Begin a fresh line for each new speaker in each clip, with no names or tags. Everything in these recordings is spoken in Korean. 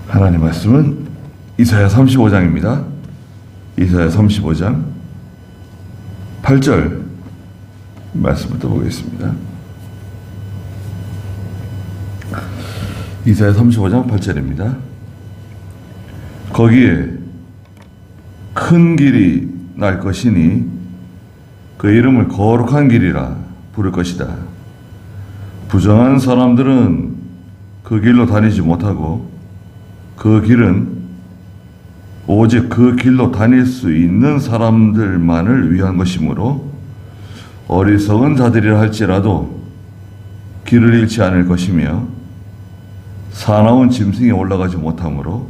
하나님 말씀은 이사야 35장입니다. 이사야 35장 8절 말씀부터 보겠습니다. 이사야 35장 8절입니다. 거기에 큰 길이 날 것이니 그 이름을 거룩한 길이라 부를 것이다. 부정한 사람들은 그 길로 다니지 못하고 그 길은 오직 그 길로 다닐 수 있는 사람들만을 위한 것이므로 어리석은 자들이라 할지라도 길을 잃지 않을 것이며 사나운 짐승이 올라가지 못하므로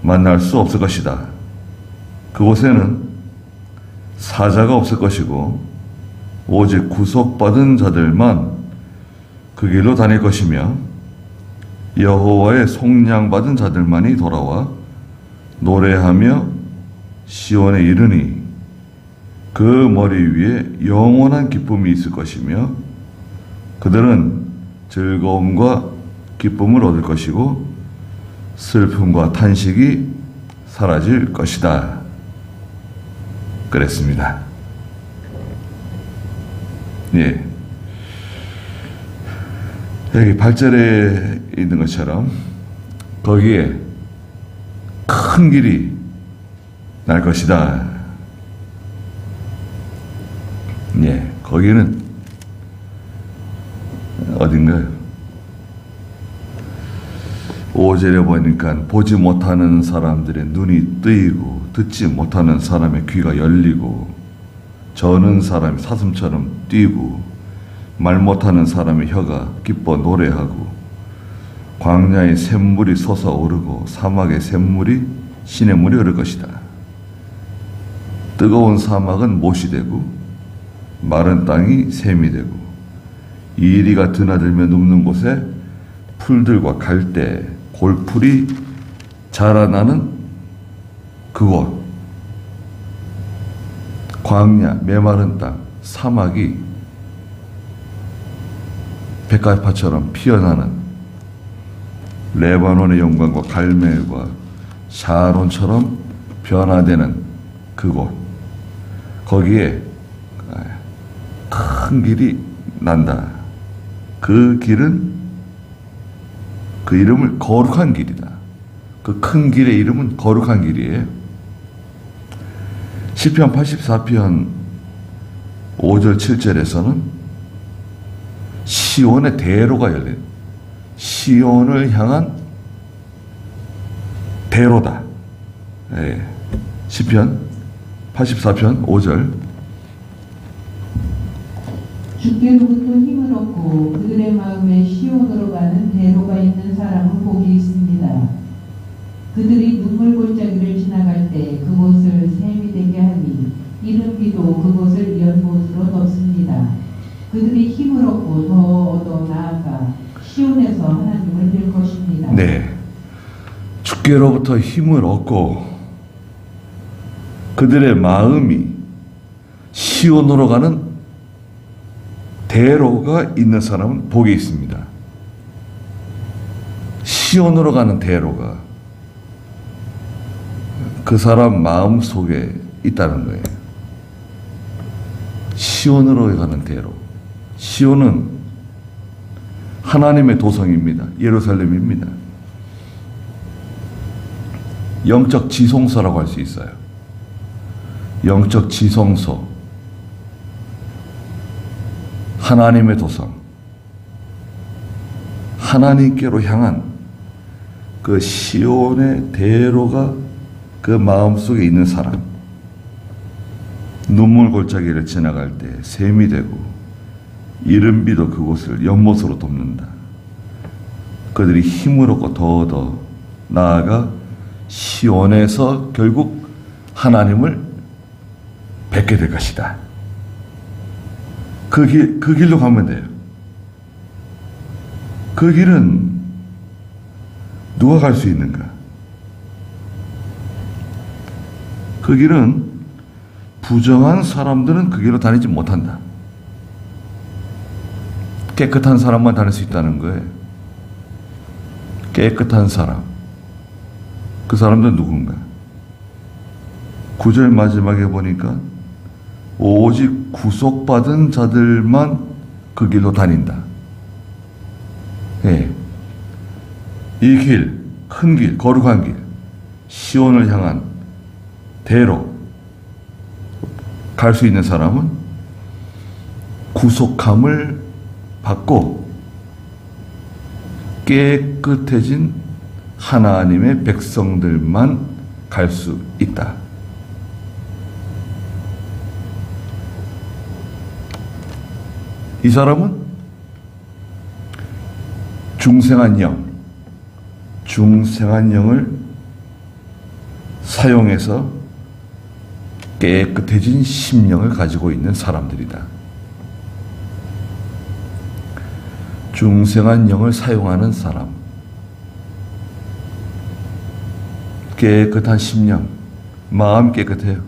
만날 수 없을 것이다. 그곳에는 사자가 없을 것이고 오직 구속받은 자들만 그 길로 다닐 것이며 여호와의 속량받은 자들만이 돌아와 노래하며 시온에 이르니 그 머리 위에 영원한 기쁨이 있을 것이며 그들은 즐거움과 기쁨을 얻을 것이고 슬픔과 탄식이 사라질 것이다. 그랬습니다. 예. 여기 8절에 있는 것처럼 거기에 큰 길이 날 것이다. 예. 거기는 어딘가요? 5절에 보니까 보지 못하는 사람들의 눈이 뜨이고 듣지 못하는 사람의 귀가 열리고 저는 사람이 사슴처럼 뛰고 말 못하는 사람의 혀가 기뻐 노래하고 광야의 샘물이 솟아오르고 사막의 샘물이 시냇물이 흐를 것이다. 뜨거운 사막은 못이 되고 마른 땅이 샘이 되고 이리가 드나들며 눕는 곳에 풀들과 갈대, 골풀이 자라나는 그곳, 광야, 메마른 땅, 사막이 백합화처럼 피어나는 레바논의 영광과 갈멜과 샤론처럼 변화되는 그곳, 거기에 큰 길이 난다. 그 길은 그 이름을 거룩한 길이다. 그 큰 길의 이름은 거룩한 길이에요. 시편 84편 5절 7절에서는 시온의 대로가 열린, 시온을 향한 대로다. 예. 시편 84편 5절
주께로부터 힘을 얻고 그들의 마음에 시온으로 가는 대로가 있는 사람은 복이 있습니다. 그들이 눈물 골짜기를 지나갈 때 그곳을 샘이 되게 하니 이른 비도 그곳을 연못으로 덮습니다. 그들이 힘을 얻고 더 얻어 나아가 시온에서 하나님을 뵐 것입니다.
네, 주께로부터 힘을 얻고 그들의 마음이 시온으로 가는 대로가 있는 사람은 복이 있습니다. 시온으로 가는 대로가 그 사람 마음 속에 있다는 거예요. 시온으로 가는 대로. 시온은 하나님의 도성입니다. 예루살렘입니다. 영적 지성소라고 할 수 있어요. 영적 지성소. 하나님의 도성. 하나님께로 향한 그 시온의 대로가 그 마음속에 있는 사람. 눈물 골짜기를 지나갈 때 샘이 되고 이른 비도 그곳을 연못으로 덮는다. 그들이 힘을 얻고 더 나아가 시온에서 결국 하나님을 뵙게 될 것이다. 그 길로 가면 돼요. 그 길은 누가 갈 수 있는가? 그 길은 부정한 사람들은 그 길로 다니지 못한다. 깨끗한 사람만 다닐 수 있다는 거예요. 깨끗한 사람. 그 사람들은 누군가? 9절 마지막에 보니까 오직 구속받은 자들만 그 길로 다닌다. 예. 이 길, 큰 길, 거룩한 길, 시온을 향한 대로 갈 수 있는 사람은 구속함을 받고 깨끗해진 하나님의 백성들만 갈 수 있다. 이 사람은 중생한 영을 사용해서 깨끗해진 심령을 가지고 있는 사람들이다. 중생한 영을 사용하는 사람, 깨끗한 심령, 마음 깨끗해요.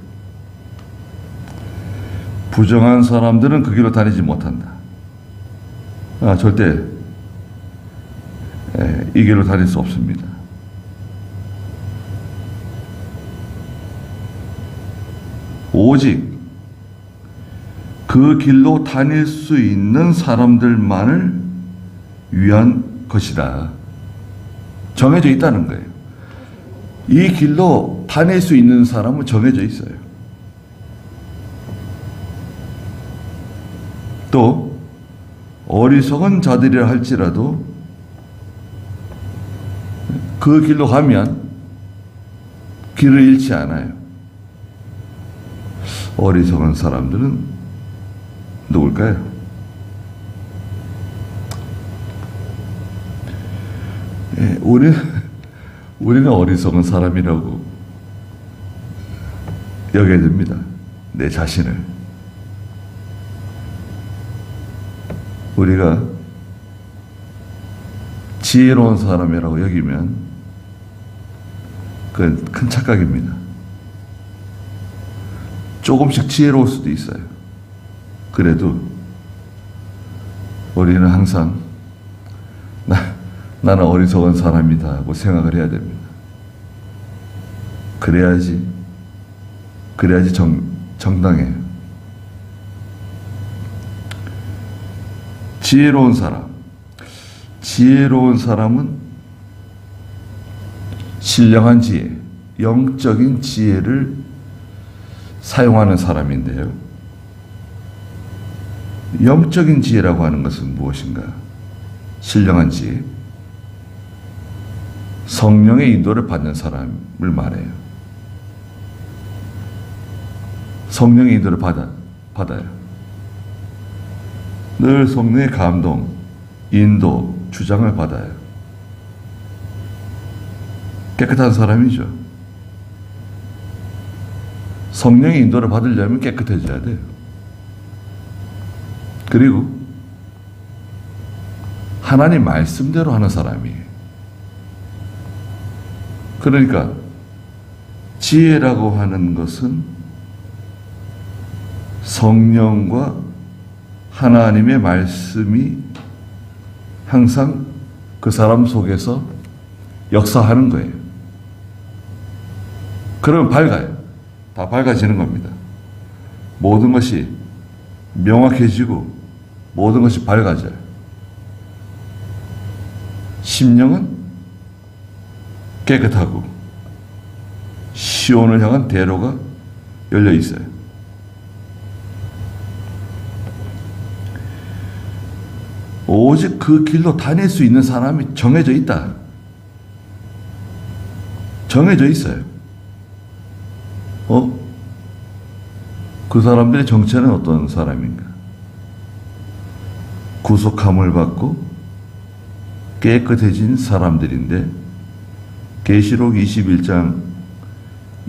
부정한 사람들은 그 길로 다니지 못한다. 절대 이 길로 다닐 수 없습니다. 오직 그 길로 다닐 수 있는 사람들만을 위한 것이다. 정해져 있다는 거예요. 이 길로 다닐 수 있는 사람은 정해져 있어요. 또 어리석은 자들이라 할지라도 그 길로 가면 길을 잃지 않아요. 어리석은 사람들은 누굴까요? 우리는 어리석은 사람이라고 여겨야 됩니다. 내 자신을. 우리가 지혜로운 사람이라고 여기면 그건 큰 착각입니다. 조금씩 지혜로울 수도 있어요. 그래도 우리는 항상 나는 어리석은 사람이다 하고 생각을 해야 됩니다. 그래야지 정당해요. 지혜로운 사람은 신령한 지혜, 영적인 지혜를 사용하는 사람인데요. 영적인 지혜라고 하는 것은 무엇인가? 신령한 지혜, 성령의 인도를 받는 사람을 말해요. 성령의 인도를 받아요. 늘 성령의 감동, 인도, 주장을 받아요. 깨끗한 사람이죠. 성령의 인도를 받으려면 깨끗해져야 돼요. 그리고 하나님 말씀대로 하는 사람이에요. 그러니까 지혜라고 하는 것은 성령과 하나님의 말씀이 항상 그 사람 속에서 역사하는 거예요. 그러면 밝아요. 다 밝아지는 겁니다. 모든 것이 명확해지고 모든 것이 밝아져요. 심령은 깨끗하고 시온을 향한 대로가 열려 있어요. 오직 그 길로 다닐 수 있는 사람이 정해져 있다. 정해져 있어요. 그 사람들의 정체는 어떤 사람인가? 구속함을 받고 깨끗해진 사람들인데 계시록 21장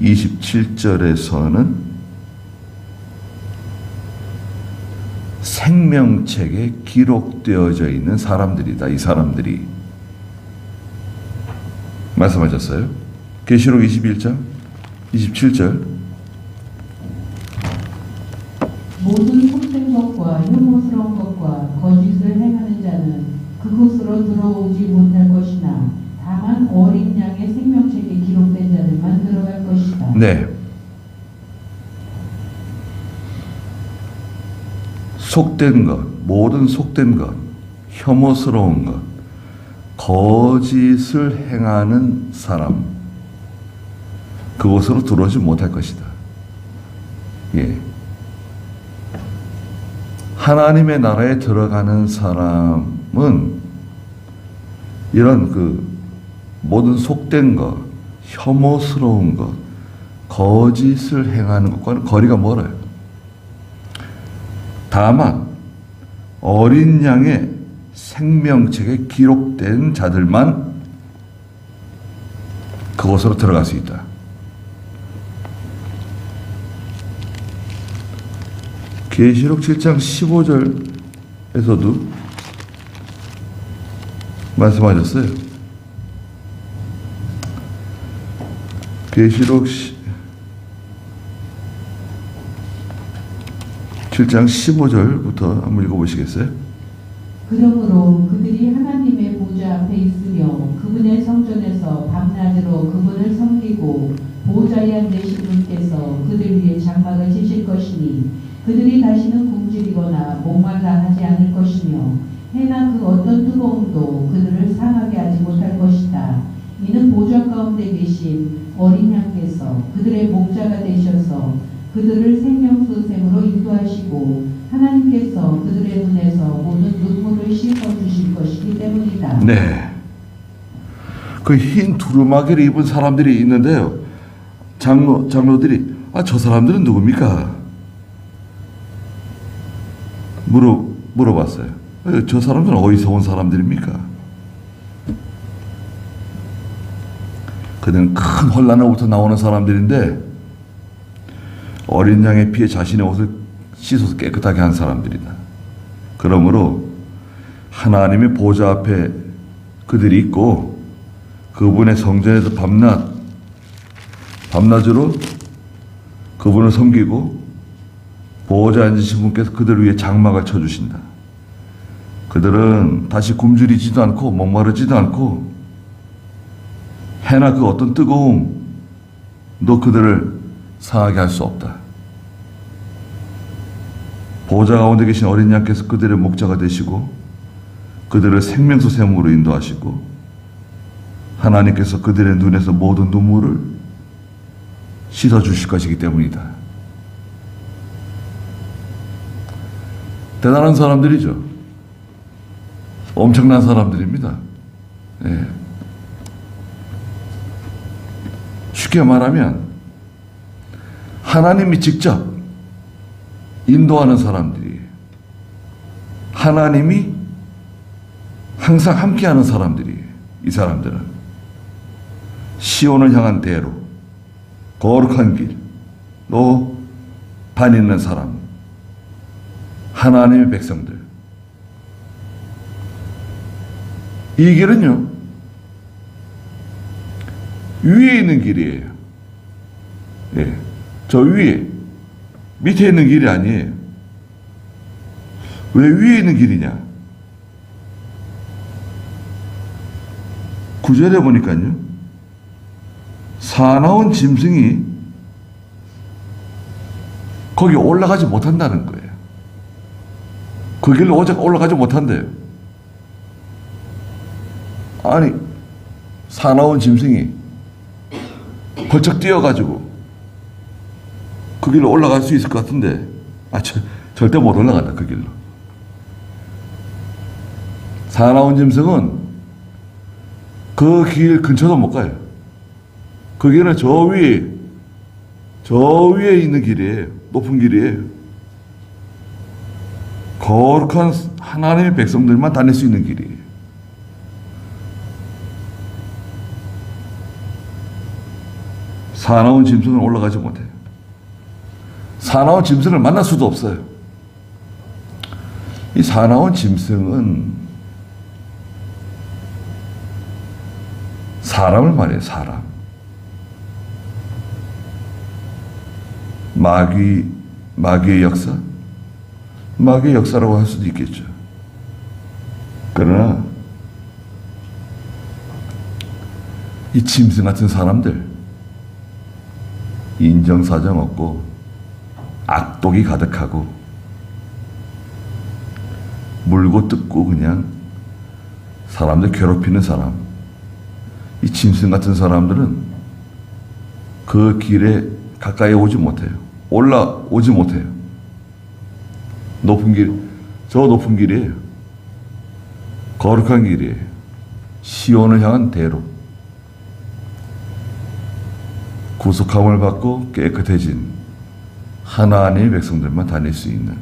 27절에서는 생명책에 기록되어져 있는 사람들이다. 이 사람들이 말씀하셨어요. 계시록 21장 27절
모든 속된 것과 혐오스러운 것과 거짓을 행하는 자는 그곳으로 들어오지 못할 것이나 다만 어린 양의 생명책에 기록된
네. 속된 것, 모든 속된 것, 혐오스러운 것, 거짓을 행하는 사람, 그곳으로 들어오지 못할 것이다. 예. 하나님의 나라에 들어가는 사람은 이런 모든 속된 것, 혐오스러운 것, 거짓을 행하는 것과는 거리가 멀어요. 다만 어린 양의 생명책에 기록된 자들만 그곳으로 들어갈 수 있다. 계시록 7장 15절에서도 말씀하셨어요. 계시록 7장 15절부터 한번 읽어보시겠어요?
그러므로 그들이 하나님의 보좌 앞에 있으며 그분의 성전에서 밤낮으로 그분을 섬기고 보좌에 앉으신 분께서 그들 위에 장막을 치실 것이니 그들이 다시는 굶주리거나 목말라 하지 않을 것이며 해나 그 어떤 뜨거움도 그들을 상하게 하지 못할 것이다. 이는 보좌 가운데 계신 어린 양께서 그들의 목자가 되셔서 그들을 생명수샘으로 인도하시고 하나님께서 그들의 눈에서 모든 눈물을 씻어주실 것이기 때문이다.
네. 그 흰 두루마기를 입은 사람들이 있는데요. 장로들이 저 사람들은 누굽니까? 물어봤어요. 저 사람들은 어디서 온 사람들입니까? 그들은 큰 혼란으로부터 나오는 사람들인데 어린 양의 피에 자신의 옷을 씻어서 깨끗하게 한 사람들이다. 그러므로 하나님의 보좌 앞에 그들이 있고 그분의 성전에서 밤낮으로 그분을 섬기고 보좌에 앉으신 분께서 그들을 위해 장막을 쳐주신다. 그들은 다시 굶주리지도 않고 목마르지도 않고 해나 그 어떤 뜨거움도 그들을 상하게 할 수 없다. 보좌 가운데 계신 어린 양께서 그들의 목자가 되시고 그들을 생명수 샘으로 인도하시고 하나님께서 그들의 눈에서 모든 눈물을 씻어주실 것이기 때문이다. 대단한 사람들이죠. 엄청난 사람들입니다. 예. 쉽게 말하면 하나님이 직접 인도하는 사람들이에요. 하나님이 항상 함께하는 사람들이에요. 이 사람들은 시온을 향한 대로, 거룩한 길, 또 반 있는 사람, 하나님의 백성들. 이 길은요, 위에 있는 길이에요. 예, 저 위에, 밑에 있는 길이 아니에요. 왜 위에 있는 길이냐? 9절에 보니까요, 사나운 짐승이 거기 올라가지 못한다는 거예요. 그 길로 올라가지 못한대요. 아니, 사나운 짐승이 벌쩍 뛰어가지고 그 길로 올라갈 수 있을 것 같은데 절대 못 올라간다. 그 길로. 사나운 짐승은 그 길 근처도 못 가요. 그 길은 저 위에 있는 길이에요. 높은 길이에요. 거룩한 하나님의 백성들만 다닐 수 있는 길이에요. 사나운 짐승은 올라가지 못해요. 사나운 짐승을 만날 수도 없어요. 이 사나운 짐승은 사람을 말해요. 사람. 마귀의 역사? 마귀의 역사라고 할 수도 있겠죠. 그러나 이 짐승 같은 사람들, 인정사정 없고 악독이 가득하고 물고 뜯고 그냥 사람들 괴롭히는 사람, 이 짐승 같은 사람들은 그 길에 가까이 오지 못해요. 올라오지 못해요. 높은 길, 저 높은 길이에요. 거룩한 길이에요. 시온을 향한 대로. 구속함을 받고 깨끗해진 하나님의 백성들만 다닐 수 있는,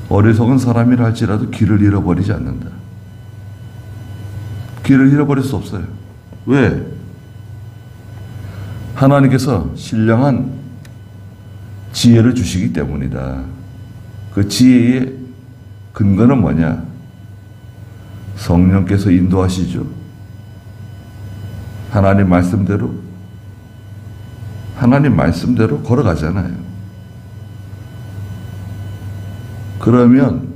어리석은 사람이라 할지라도 길을 잃어버리지 않는다. 길을 잃어버릴 수 없어요. 왜? 하나님께서 신령한 지혜를 주시기 때문이다. 그 지혜의 근거는 뭐냐? 성령께서 인도하시죠. 하나님 말씀대로 걸어가잖아요. 그러면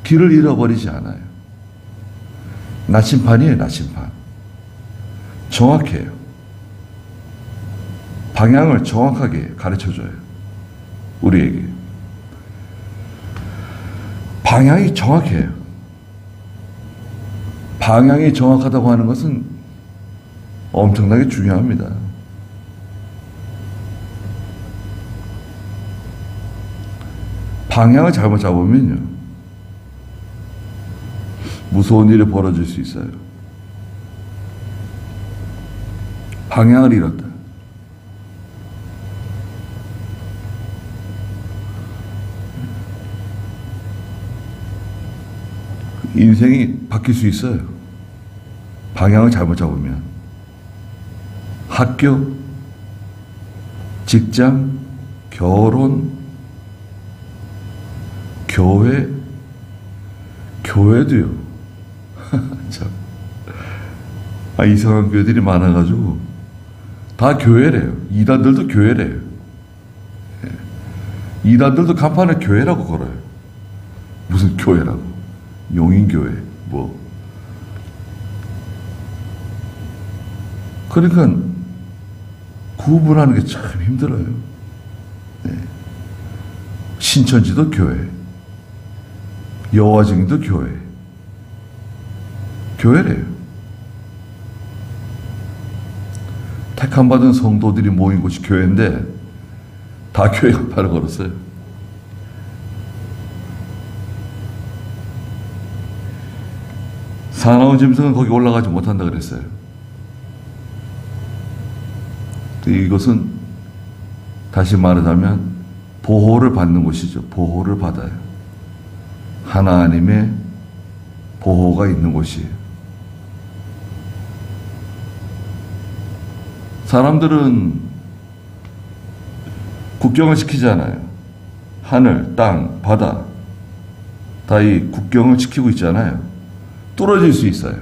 길을 잃어버리지 않아요. 나침판이에요, 나침판. 정확해요. 방향을 정확하게 가르쳐줘요. 우리에게. 방향이 정확해요. 방향이 정확하다고 하는 것은 엄청나게 중요합니다. 방향을 잘못 잡으면요, 무서운 일이 벌어질 수 있어요. 방향을 잃었다. 인생이 바뀔 수 있어요. 방향을 잘못 잡으면. 학교, 직장, 결혼, 교회도요. 참. 이상한 교회들이 많아가지고 다 교회래요. 이단들도 교회래요. 이단들도 간판에 교회라고 걸어요. 무슨 교회라고? 용인교회 뭐. 그러니까 구분하는 게 참 힘들어요. 네. 신천지도 교회, 여호와증인도 교회래요. 택함받은 성도들이 모인 곳이 교회인데 다 교회 간판을 걸었어요. 사나운 짐승은 거기 올라가지 못한다 그랬어요. 이것은 다시 말하자면 보호를 받는 곳이죠. 보호를 받아요. 하나님의 보호가 있는 곳이에요. 사람들은 국경을 지키잖아요. 하늘, 땅, 바다 다 이 국경을 지키고 있잖아요. 뚫어질 수 있어요.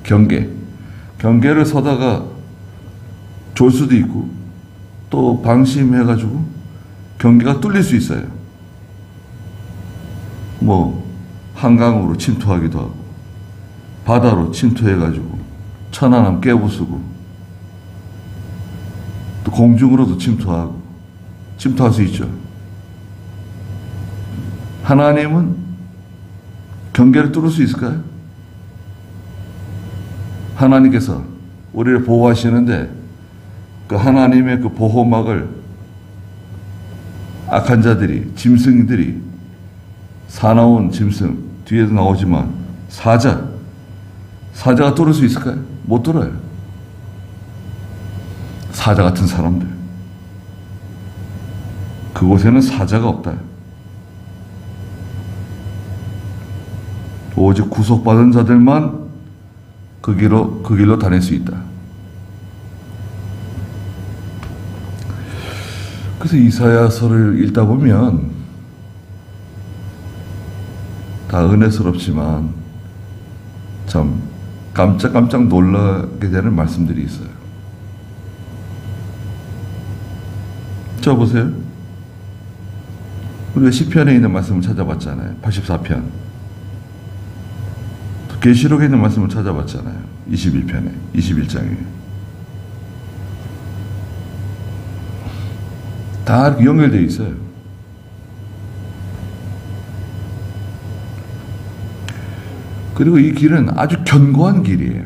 경계를 서다가 졸 수도 있고 또 방심해가지고 경계가 뚫릴 수 있어요. 뭐 한강으로 침투하기도 하고 바다로 침투해가지고 천안함 깨부수고 또 공중으로도 침투할 수 있죠. 하나님은 경계를 뚫을 수 있을까요? 하나님께서 우리를 보호하시는데 그 하나님의 그 보호막을 악한 자들이, 짐승들이, 사나운 짐승, 뒤에도 나오지만 사자가 뚫을 수 있을까요? 못 뚫어요. 사자 같은 사람들. 그곳에는 사자가 없다. 오직 구속받은 자들만 그 길로 다닐 수 있다. 그래서 이사야서를 읽다 보면 다 은혜스럽지만 참 깜짝깜짝 놀라게 되는 말씀들이 있어요. 저 보세요. 우리가 시편에 있는 말씀을 찾아봤잖아요. 84편. 또 계시록에 있는 말씀을 찾아봤잖아요. 21편에, 21장에. 다 이렇게 연결되어 있어요. 그리고 이 길은 아주 견고한 길이에요.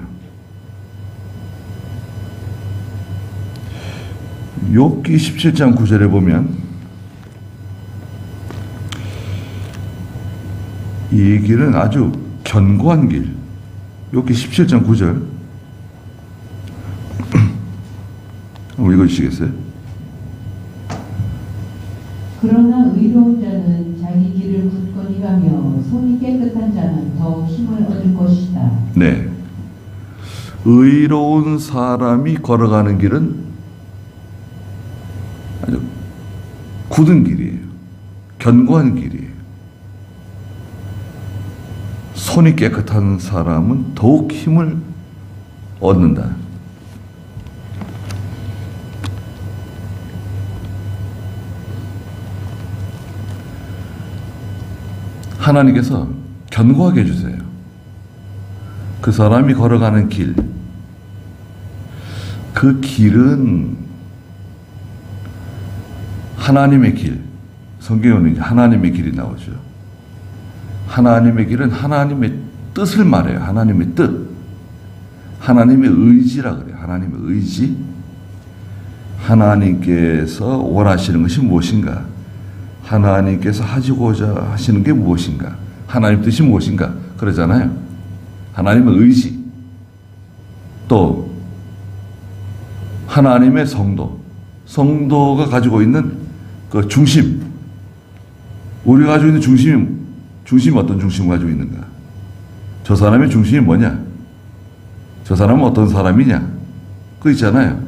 욥기 17장 9절에 보면 이 길은 아주 견고한 길. 욥기 17장 9절 한번 읽어주시겠어요?
그러나 의로운 자는 자기 길을 굳건히 가며 손이 깨끗한 자는 더욱 힘을 얻을 것이다.
네. 의로운 사람이 걸어가는 길은 아주 굳은 길이에요. 견고한 길이에요. 손이 깨끗한 사람은 더욱 힘을 얻는다. 하나님께서 견고하게 해주세요. 그 사람이 걸어가는 길, 그 길은 하나님의 길, 성경에는 하나님의 길이 나오죠. 하나님의 길은 하나님의 뜻을 말해요. 하나님의 뜻, 하나님의 의지라 그래요. 하나님의 의지, 하나님께서 원하시는 것이 무엇인가, 하나님께서 하시고자 하시는 게 무엇인가, 하나님 뜻이 무엇인가 그러잖아요. 하나님의 의지, 또 하나님의 성도가 가지고 있는 그 중심, 우리가 가지고 있는 중심이 어떤 중심을 가지고 있는가, 저 사람의 중심이 뭐냐, 저 사람은 어떤 사람이냐, 그거 있잖아요.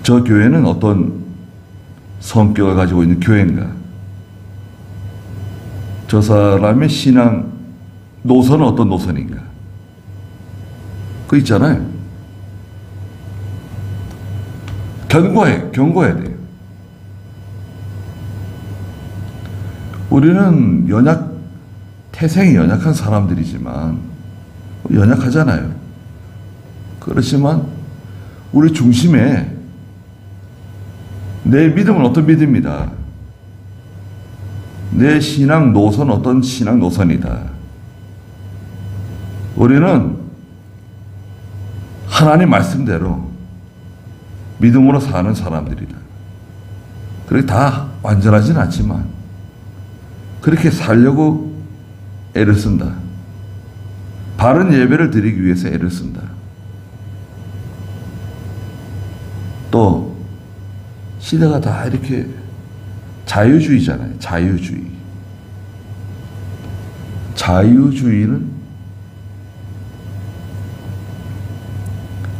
저 교회는 어떤 성격을 가지고 있는 교회인가, 저 사람의 신앙 노선은 어떤 노선인가, 그거 있잖아요. 견고해야 돼요. 우리는 태생이 연약한 사람들이지만, 연약하잖아요. 그렇지만, 우리 중심에 내 믿음은 어떤 믿음이다. 내 신앙 노선은 어떤 신앙 노선이다. 우리는 하나님 말씀대로 믿음으로 사는 사람들이다. 그렇게 다 완전하진 않지만 그렇게 살려고 애를 쓴다. 바른 예배를 드리기 위해서 애를 쓴다. 또 시대가 다 이렇게 자유주의잖아요. 자유주의는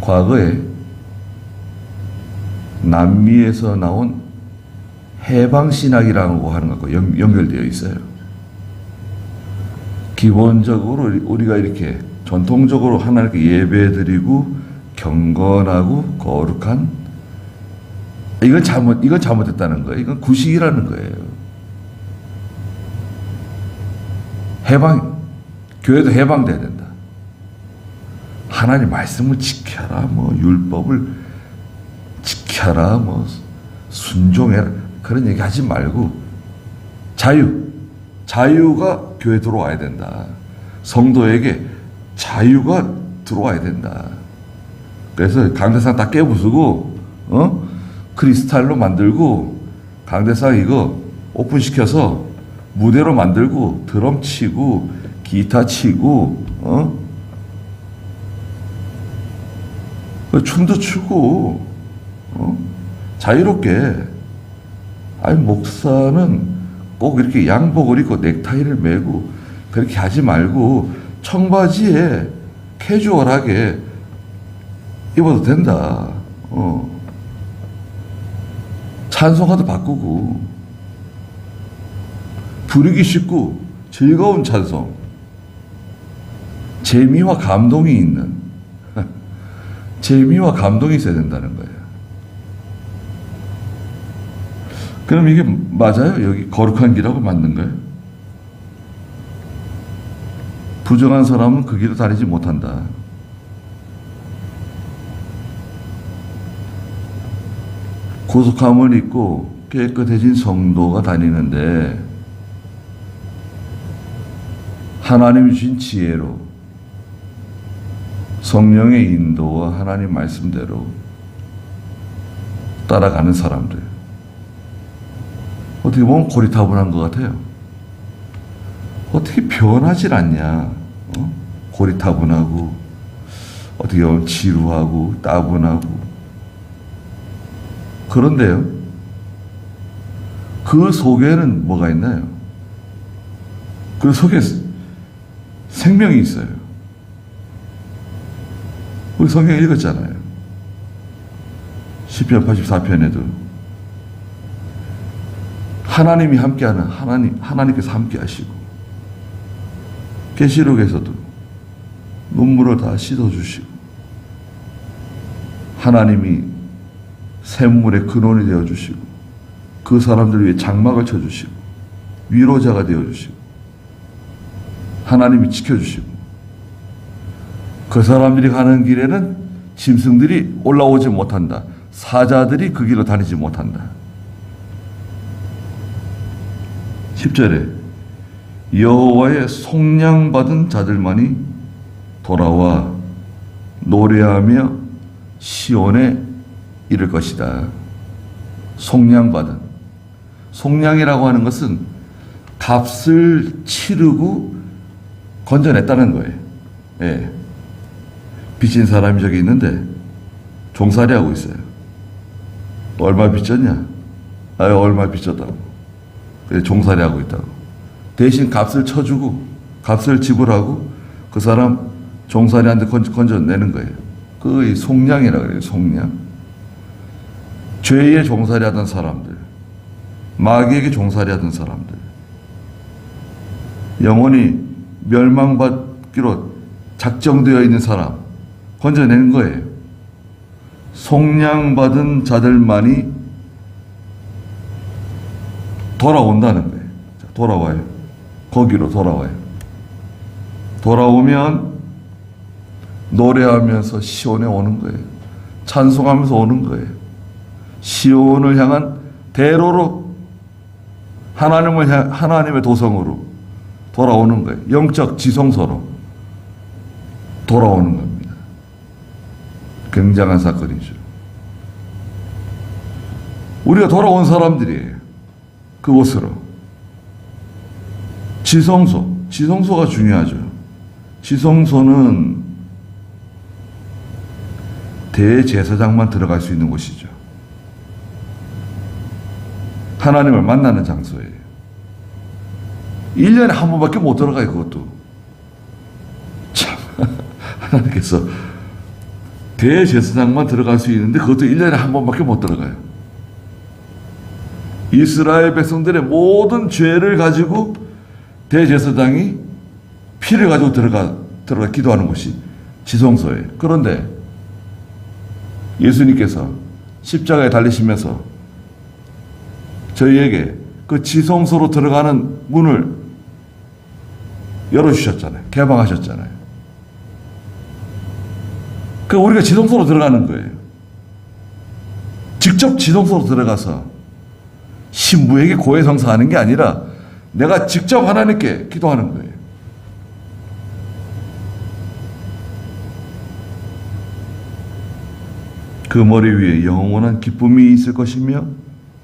과거에 남미에서 나온 해방신학이라고 하는 것과 연결되어 있어요. 기본적으로 우리가 이렇게 전통적으로 하나님께 예배드리고 경건하고 거룩한, 이건 잘못됐다는 거예요. 이건 구식이라는 거예요. 교회도 해방돼야 된다. 하나님 말씀을 지켜라, 율법을 지켜라, 순종해라, 그런 얘기 하지 말고 자유가 교회에 들어와야 된다. 성도에게 자유가 들어와야 된다. 그래서 강대상 다 깨부수고 크리스탈로 만들고 강대상 이거 오픈시켜서 무대로 만들고 드럼 치고 기타 치고 춤도 추고 자유롭게. 아니, 목사는 꼭 이렇게 양복을 입고 넥타이를 매고 그렇게 하지 말고 청바지에 캐주얼하게 입어도 된다. 찬송가도 바꾸고 부르기 쉽고 즐거운 찬송, 재미와 감동이 있는 재미와 감동이 있어야 된다는 거예요. 그럼 이게 맞아요? 여기 거룩한 길하고 맞는 거예요? 부정한 사람은 그 길을 다니지 못한다. 구속함을 입고 깨끗해진 성도가 다니는데 하나님이 주신 지혜로 성령의 인도와 하나님 말씀대로 따라가는 사람들, 어떻게 보면 고리타분한 것 같아요. 어떻게 변하질 않냐? 고리타분하고, 어떻게 보면 지루하고 따분하고. 그런데요, 그 속에는 뭐가 있나요? 그 속에 생명이 있어요. 우리 성경 읽었잖아요. 시편 84편에도 하나님이 함께하는 하나님께서 함께하시고, 계시록에서도 눈물을 다 씻어주시고, 하나님이 샘물의 근원이 되어주시고, 그 사람들 위해 장막을 쳐주시고, 위로자가 되어주시고, 하나님이 지켜주시고, 그 사람들이 가는 길에는 짐승들이 올라오지 못한다. 사자들이 그 길로 다니지 못한다. 10절에 여호와의 속량받은 자들만이 돌아와 노래하며 시온에 이를 것이다. 속량이라고 하는 것은 값을 치르고 건져냈다는 거예요. 예. 빚진 사람이 저기 있는데 종살이 하고 있어요. 얼마 빚졌냐? 얼마 빚졌다고. 종살이 하고 있다고. 대신 값을 쳐주고 값을 지불하고 그 사람 종살이한테 건져내는 거예요. 그게 속량이라고 그래요. 속량. 죄에 종살이 하던 사람들, 마귀에게 종살이 하던 사람들, 영원히 멸망받기로 작정되어 있는 사람 건져내는 거예요. 속량받은 자들만이 돌아온다는 거예요. 돌아와요. 거기로 돌아와요. 돌아오면 노래하면서 시온에 오는 거예요. 찬송하면서 오는 거예요. 시온을 향한 대로로, 하나님의 도성으로 돌아오는 거예요. 영적 지성소로 돌아오는 겁니다. 굉장한 사건이죠. 우리가 돌아온 사람들이에요. 그곳으로. 지성소가 중요하죠. 지성소는 대제사장만 들어갈 수 있는 곳이죠. 하나님을 만나는 장소예요. 1년에 한 번밖에 못 들어가요. 그것도 참 하나님께서 대제사장만 들어갈 수 있는데 그것도 1년에 한 번밖에 못 들어가요. 이스라엘 백성들의 모든 죄를 가지고 대제사장이 피를 가지고 들어가 기도하는 곳이 지성소예요. 그런데 예수님께서 십자가에 달리시면서 저희에게 그 지성소로 들어가는 문을 열어주셨잖아요. 개방하셨잖아요. 그 우리가 지성소로 들어가는 거예요. 직접 지성소로 들어가서 신부에게 고해성사하는 게 아니라 내가 직접 하나님께 기도하는 거예요. 그 머리 위에 영원한 기쁨이 있을 것이며,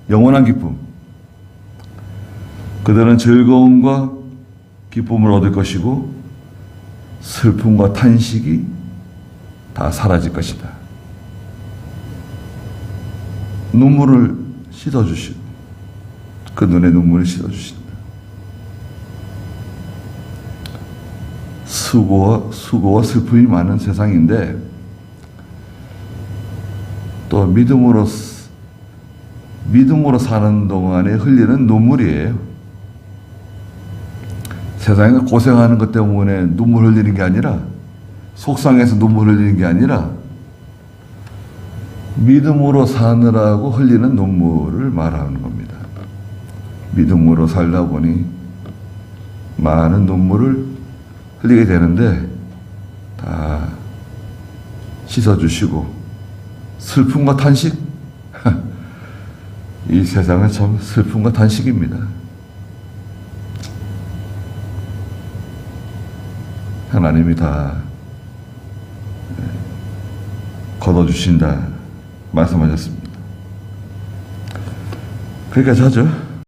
영원한 기쁨. 그들은 즐거움과 기쁨을 얻을 것이고 슬픔과 탄식이 다 사라질 것이다. 눈물을 씻어주시고 그 눈에 눈물을 씻어주신다. 수고와 슬픔이 많은 세상인데 또 믿음으로 사는 동안에 흘리는 눈물이에요. 세상에서 고생하는 것 때문에 눈물 흘리는 게 아니라, 속상해서 눈물 흘리는 게 아니라 믿음으로 사느라고 흘리는 눈물을 말하는 겁니다. 믿음으로 살다 보니 많은 눈물을 흘리게 되는데 다 씻어주시고 슬픔과 탄식 이 세상은 참 슬픔과 단식입니다. 하나님이 다 걷어주신다 말씀하셨습니다. 그러니까 자주